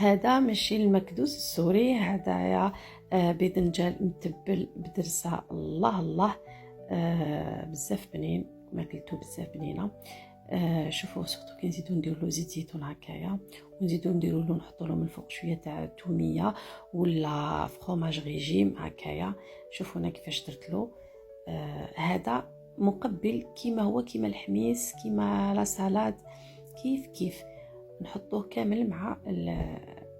هذا ماشي المكدوس السوري، هذايا باذنجان متبل بدرسه. الله الله، بزاف بنين، ماكلتو بزاف بنينه. شوفوا سورتو كي نزيدو نديرو زيت زيتون هكايا، ونزيدو نديرو له نحطو له من الفوق شويه تاع الثوميه ولا فروماج ريجيم هكايا. شوفونا كيفاش درتلو. هذا مقبل كيما هو، كيما الحميس، كيما لا سالاد، كيف نحطوه كامل مع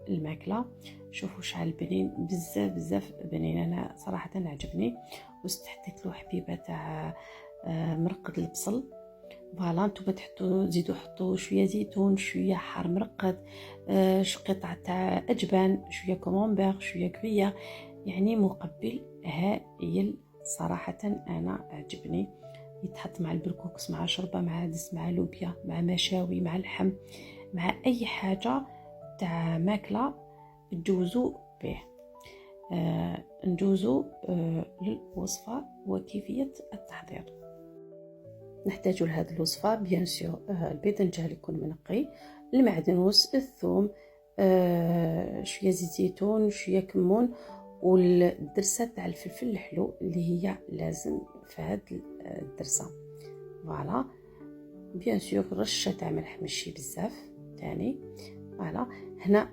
الماكله. شوفوا شحال بنين، بزاف بنين. انا صراحه عجبني. واستحطيت له حبيبه تاع مرقد البصل. فوالا نتوما تزيدوا حطوا شويه زيتون، شويه حار مرقد، قطعه تاع اجبان، شويه كومونبير، شويه كريه، يعني مقبل هائل. صراحه انا عجبني. يتحط مع البركوكس، مع شوربه، مع عدس، مع لوبيا، مع مشاوي، مع اللحم، مع اي حاجه تاع ماكله تجوزوا به. نجوزوا للوصفه وكيفيه التحضير. نحتاج لهذه الوصفه بيان سور الباذنجان يكون منقي، المعدنوس، الثوم، شويه زيت زيتون، شويه كمون، والدرسه تاع الفلفل الحلو اللي هي لازم في هذه الدرسه. فوالا بيان سور رشه تاع ملح ماشي بزاف تاني. فوالا هنا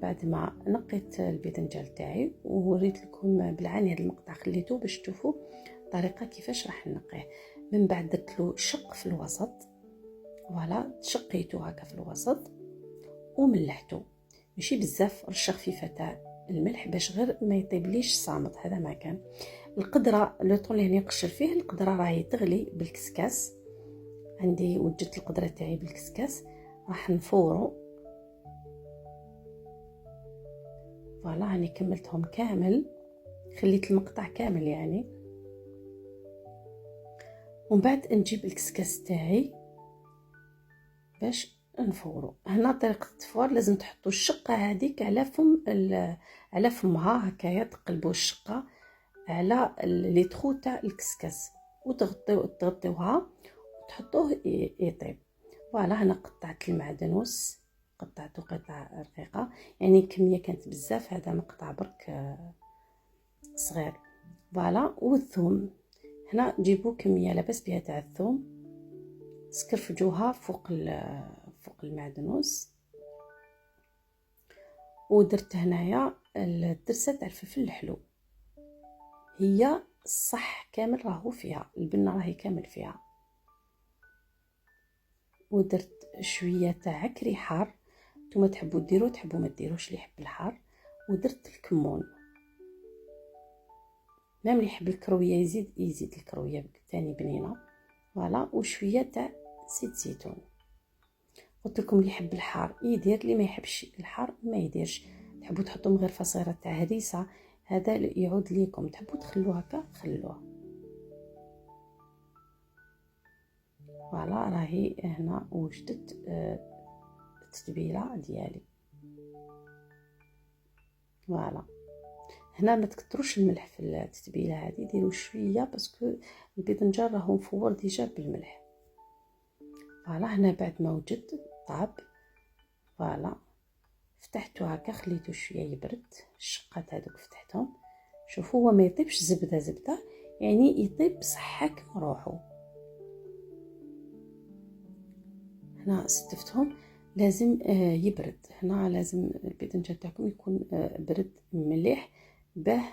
بعد ما نقيت الباذنجان تاعي ووريت لكم بالعين هذا المقطع، خليته باش تشوفوا الطريقه كيفاش راح نقيه. من بعد درت له شق في الوسط. فوالا شقيته هكا في الوسط وملحته ماشي بزاف، رشه خفيفه تاع الملح باش غير ما يطيبليش صامت. هذا ما كان. القدره لو طون اللي نقشر فيه القدره راهي تغلي بالكسكاس. عندي وجدت القدره تاعي بالكسكاس، راح نفورو. فوالا هاني كملتهم كامل، خليت المقطع كامل يعني. ومن بعد نجيب الكسكاس تاعي باش نفورو. هنا طريقه التفوير لازم تحطوا الشقه هذيك على فمها هكايا، تقلبوا الشقه على لي تخو تاع الكسكاس وتغطيوها وتحطوه يطيب. فوالا هنا قطعت المعدنوس، قطعته قطع رقيقه، يعني الكميه كانت بزاف، هذا مقطع برك صغير. فوالا والثوم هنا جيبوا كميه لاباس بها تاع الثوم، سكرفجوها فوق المعدنوس. ودرت هنايا الدرسه تاع الفلفل الحلو، هي صح كامل راهو فيها البنه، راهي كامل فيها. ودرت شويه تاع عكري حار، نتوما تحبوا ديروا، تحبوا ما ديروش، اللي يحب الحار. ودرت الكمون، مام اللي يحب الكرويه يزيد الكرويه ثاني بنينه. فوالا وشويه تاع زيت زيتون. قلت لكم اللي يحب الحار يدير، اللي ما يحبش الحار ما يديرش. تحبوا تحطوا من غير فصيله تاع هريسه، هذا يعود ليكم. تحبوا تخلوه هكا خلوه. فوالا راهي هنا وجدت التتبيله ديالي. فوالا هنا ما تكتروش الملح في التتبيله هذه، ديروا شويه باسكو الباذنجان راهو مفور ديجا بالملح. فوالا هنا بعد ما وجدت طاب، فوالا فتحته هكا، خليته شويه يبرد. الشقات هذوك فتحتهم. شوفوا هو ما يطيبش زبده، يعني يطيب بصح حاكم روحو. هنا ستفتهم لازم يبرد. هنا لازم الباذنجان تاعكم يكون برد مليح باه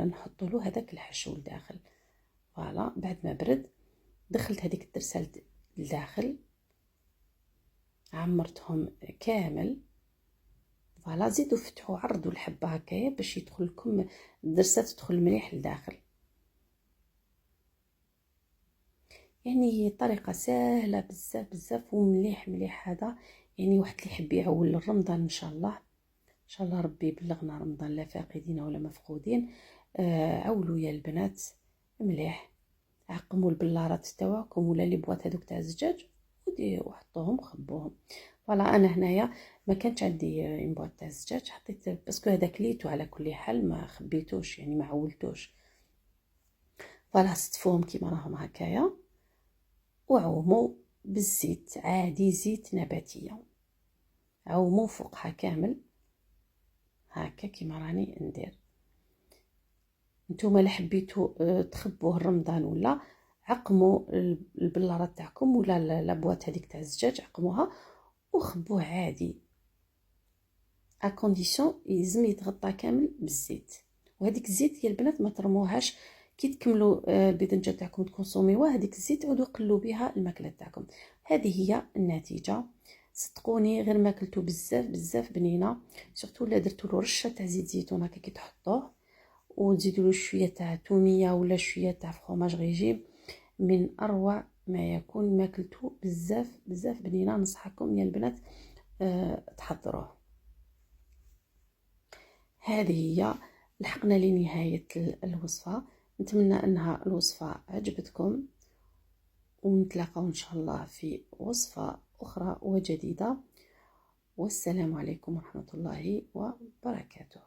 نحطوا له هذاك الحشو لداخل. فوالا بعد ما برد دخلت هذيك الدرسه لداخل، عمرتهم كامل. فوالا زيدوا فتحوا عرضوا الحبه هكايا باش يدخل لكم الدرسه، تدخل مليح لداخل. يعني طريقه سهله بزاف ومليح هذا. يعني واحد اللي يحب يعول لرمضان ان شاء الله، ان شاء الله ربي يبلغنا رمضان لا فاقدين ولا مفقودين. عولوا يا البنات مليح، عقموا البلارات تاعكم ولا لي بواط هذوك تاع الزجاج وحطوهم خبوهم. فوالا انا هنايا ما كانش عندي بواط تاع الزجاج، حطيت باسكو هذاك كليتو على كل حال، ما خبيتوش يعني ما عولتوش. فوالا صدفوهم كيما راهم هكايا، وعوموا بالزيت عادي، زيت نباتيه، عوموا فوقها كامل. هكا كيما راني ندير. نتوما اللي حبيتو تخبوه رمضان ولا عقموا البلاره تاعكم ولا لابواط هذيك تاع الزجاج، عقموها وخبوه عادي، ا كونديسيون يلزم يتغطى كامل بالزيت. وهذيك الزيت يا البنات ما ترموهاش كي تكملوا البيضنجه تاعكم تكونسوميوها، هذيك الزيت عودوا قلوا بها الماكله تاعكم. هذه هي النتيجه. صدقوني غير ماكلتو بزاف بزاف بنينه، سورتو الا درتو له رشه تاع زيت زيتون هكا كي تحطوه وتزيدوا له شويه تاع توميه ولا شويه تاع فروماج ريجيم، من اروع ما يكون. ماكلتو بزاف بزاف بنينه، ننصحكم يا البنات تحضروه. هذه هي، لحقنا لنهايه الوصفه. نتمنى انها الوصفه عجبتكم، ونتلاقاو ان شاء الله في وصفه اخرى وجديده. والسلام عليكم ورحمه الله وبركاته.